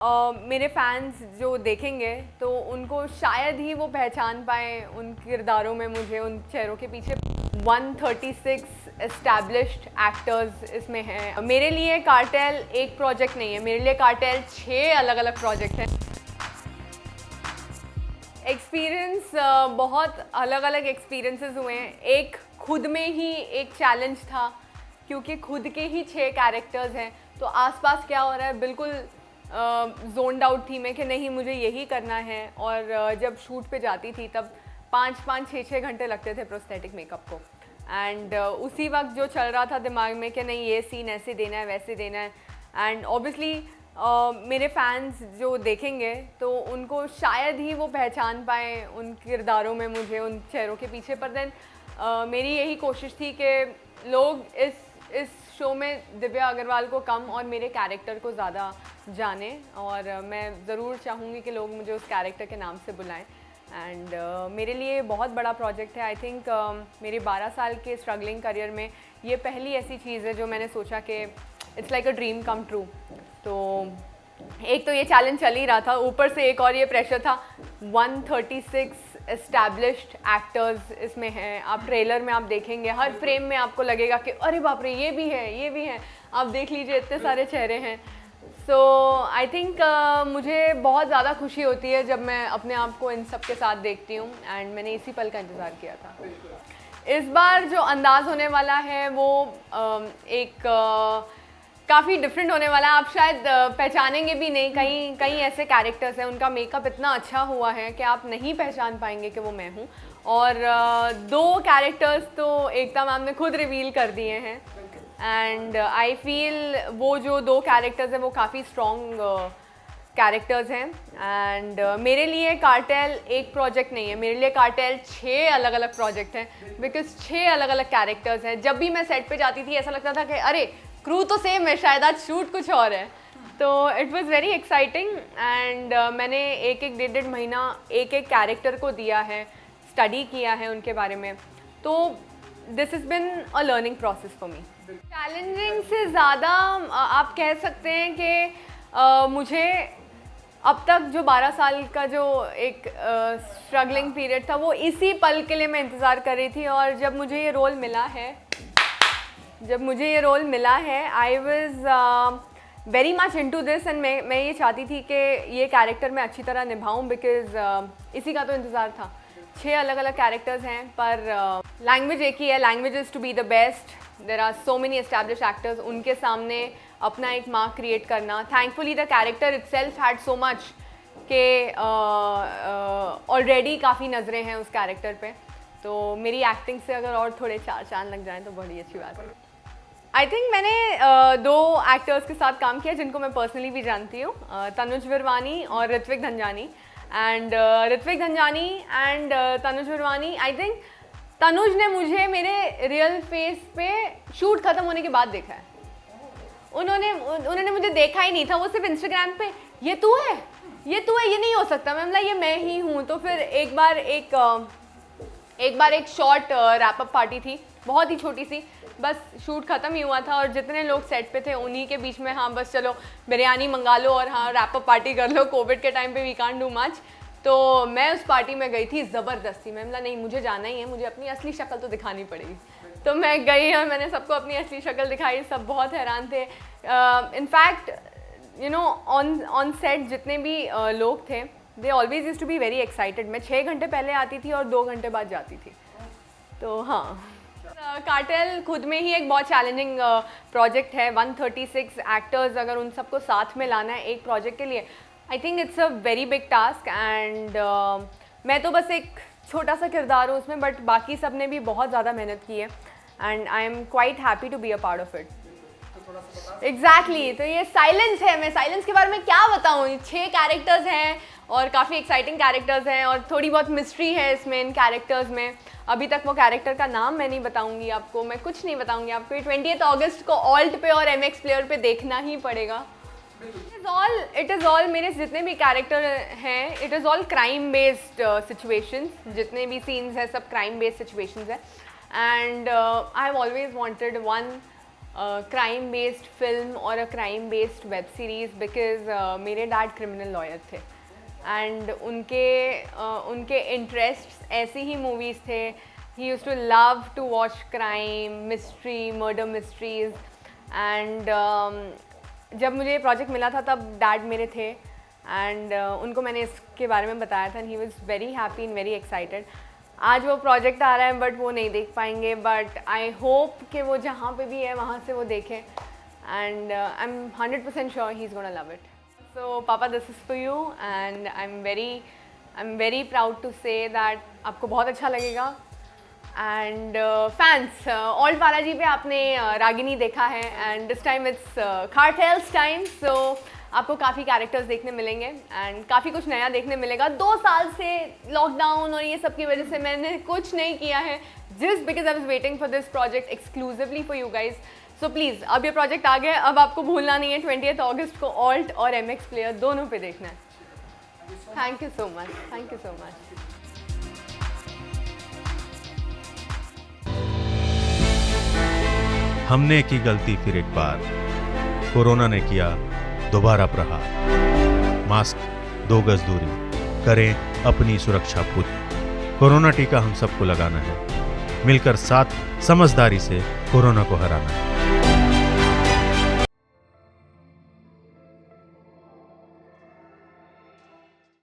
मेरे फैंस जो देखेंगे तो उनको शायद ही वो पहचान पाए उन किरदारों में मुझे, उन चेहरों के पीछे 136 एस्टैब्लिश्ड एक्टर्स इसमें हैं। मेरे लिए कार्टेल एक प्रोजेक्ट नहीं है, मेरे लिए कार्टेल 6 अलग अलग प्रोजेक्ट हैं। एक्सपीरियंस बहुत अलग अलग एक्सपीरियंसेस हुए हैं। एक खुद में ही एक चैलेंज था क्योंकि खुद के ही 6 कैरेक्टर्स हैं, तो आसपास क्या हो रहा है बिल्कुल जोन्ड आउट थी मैं कि नहीं मुझे यही करना है। और जब शूट पे जाती थी तब 5-5, 6-6 घंटे लगते थे प्रोस्थेटिक मेकअप को। एंड उसी वक्त जो चल रहा था दिमाग में कि नहीं ये सीन ऐसे देना है वैसे देना है। एंड ऑब्वियसली मेरे फैंस जो देखेंगे तो उनको शायद ही वो पहचान पाए उन किरदारों में मुझे, उन चेहरों के पीछे। पर देन मेरी यही कोशिश थी कि लोग इस शो में दिव्या अग्रवाल को कम और मेरे कैरेक्टर को ज़्यादा जाने, और मैं ज़रूर चाहूँगी कि लोग मुझे उस कैरेक्टर के नाम से बुलाएं। एंड मेरे लिए बहुत बड़ा प्रोजेक्ट है। आई थिंक मेरे 12 साल के स्ट्रगलिंग करियर में ये पहली ऐसी चीज़ है जो मैंने सोचा कि it's like a dream come true. तो एक तो ये चैलेंज चल ही रहा था, ऊपर से एक और ये प्रेशर था। 136 एस्टैब्लिश्ड एक्टर्स इसमें हैं। आप ट्रेलर में आप देखेंगे हर फ्रेम में आपको लगेगा कि अरे बाप रे ये भी है, ये भी है। आप देख लीजिए इतने सारे चेहरे हैं। सो आई थिंक मुझे बहुत ज़्यादा खुशी होती है जब मैं अपने आप को इन सब के साथ देखती हूँ। एंड मैंने इसी पल का इंतज़ार किया था। इस बार जो अंदाज़ होने वाला है वो एक काफ़ी डिफरेंट होने वाला है। आप शायद पहचानेंगे भी नहीं। कई ऐसे कैरेक्टर्स हैं उनका मेकअप इतना अच्छा हुआ है कि आप नहीं पहचान पाएंगे कि वो मैं हूँ। और 2 कैरेक्टर्स तो एकता मैम ने खुद रिवील कर दिए हैं। एंड आई फील वो जो 2 कैरेक्टर्स हैं वो काफ़ी स्ट्रॉन्ग कैरेक्टर्स हैं। एंड मेरे लिए कार्टेल एक प्रोजेक्ट नहीं है, मेरे लिए कार्टेल 6 अलग अलग प्रोजेक्ट हैं। बिकॉज 6 अलग अलग कैरेक्टर्स हैं। जब भी मैं सेट पे जाती थी ऐसा लगता था कि अरे क्रू तो सेम है, शायद आज शूट कुछ और है। तो it was very exciting. And मैंने एक 1.5 महीना एक कैरेक्टर को दिया है, स्टडी किया है उनके बारे में। तो this is been a learning process for me. Challenging से ज़्यादा आप कह सकते हैं कि मुझे अब तक जो 12 साल का जो एक स्ट्रगलिंग पीरियड था वो इसी पल के लिए मैं इंतज़ार कर रही थी। और जब मुझे ये रोल मिला है I was very much into this. And मैं ये चाहती थी कि ये कैरेक्टर मैं अच्छी तरह निभाऊं बिकॉज इसी का तो इंतज़ार था। 6 अलग अलग कैरेक्टर्स हैं पर लैंग्वेज एक ही है। Language is to be the best. There are so many establish actors, उनके सामने अपना एक मार्क क्रिएट करना। Thankfully the character itself had so much कि ऑलरेडी काफ़ी नज़रें हैं उस कैरेक्टर पे। तो मेरी एक्टिंग से अगर और थोड़े 4 चांद लग जाएं तो बड़ी अच्छी बात है। आई थिंक मैंने 2 एक्टर्स के साथ काम किया जिनको मैं पर्सनली भी जानती हूँ, तनुज विरवानी और Ritvik Dhanjani. And Ritvik Dhanjani and Tanuj Virwani, I think Tanuj ने मुझे मेरे रियल फेस पे शूट ख़त्म होने के बाद देखा है। उन्होंने मुझे देखा ही नहीं था। वो सिर्फ इंस्टाग्राम पे ये तू है, ये नहीं हो सकता। मैं मतलब ये मैं ही हूँ। तो फिर एक बार एक शॉर्ट रैप अप पार्टी थी, बहुत ही छोटी सी, बस शूट ख़त्म ही हुआ था और जितने लोग सेट पे थे उन्हीं के बीच में हाँ बस चलो बिरयानी मंगा लो और हाँ रैप अप पार्टी कर लो। कोविड के टाइम पे वी कांट डू मच। तो मैं उस पार्टी में गई थी ज़बरदस्ती। मैं मतलब नहीं मुझे जाना ही है, मुझे अपनी असली शक्ल तो दिखानी पड़ेगी। तो मैं गई और मैंने सबको अपनी असली शक्ल दिखाई। सब बहुत हैरान थे। In fact you know on set जितने भी लोग थे they always used to be very excited. मैं 6 घंटे पहले आती थी और 2 घंटे बाद जाती थी। तो हाँ, कार्टेल खुद में ही एक बहुत चैलेंजिंग प्रोजेक्ट है। 136 एक्टर्स, अगर उन सबको साथ में लाना है एक प्रोजेक्ट के लिए, I think it's a very big task. And मैं तो बस एक छोटा सा किरदार हूँ उसमें, बट बाकी सब ने भी बहुत ज़्यादा मेहनत की है। And I am quite happy to be a part of it. Exactly. तो ये साइलेंस है, मैं साइलेंस के बारे में क्या बताऊँ। 6 कैरेक्टर्स हैं और काफ़ी एक्साइटिंग कैरेक्टर्स हैं और थोड़ी बहुत मिस्ट्री है इसमें इन कैरेक्टर्स में। अभी तक वो कैरेक्टर का नाम मैं नहीं बताऊंगी आपको, मैं कुछ नहीं बताऊंगी आपको। 20 अगस्त को ऑल्ट पे और MX प्लेयर पे देखना ही पड़ेगा। इट इज़ ऑल मेरे जितने भी कैरेक्टर हैं it is all crime based situations. जितने भी सीन्स हैं सब क्राइम बेस्ड सिचुएशंस हैं। And I have always wanted one crime based film और a crime based web series, because मेरे डैड क्रिमिनल लॉयर थे एंड उनके इंटरेस्ट्स ऐसी ही मूवीज़ थे. He used to love to watch crime, mystery, murder mysteries. And जब मुझे ये प्रोजेक्ट मिला था तब डैड मेरे थे एंड उनको मैंने इसके बारे में बताया था and he was very happy and very excited. आज वो प्रोजेक्ट आ रहा है बट वो नहीं देख पाएंगे, बट आई होप कि वो जहाँ पे भी है वहाँ से वो देखें and I am 100% sure he is gonna love it. So papa, this is for you and I am very proud to say that आपको बहुत अच्छा लगेगा. एंड फैंस, ओल्ड बालाजी पे आपने रागिनी देखा है and this time it's cartels time. So आपको काफ़ी कैरेक्टर्स देखने मिलेंगे एंड काफ़ी कुछ नया देखने मिलेगा. 2 साल से लॉकडाउन और ये सब की वजह से मैंने कुछ नहीं किया है, just because I was waiting for this project exclusively for you guys. So please, अब ये प्रोजेक्ट आ गया, अब आपको भूलना नहीं है 20 अगस्त को ऑल्ट और MX प्लेयर दोनों पे देखना है. Thank you so much, thank you so much. हमने की गलती फिर एक बार, कोरोना ने किया दोबारा प्रहार. मास्क, 2 गज दूरी, करें अपनी सुरक्षा पूरी. कोरोना टीका हम सबको लगाना है, मिलकर साथ समझदारी से कोरोना को हराना है.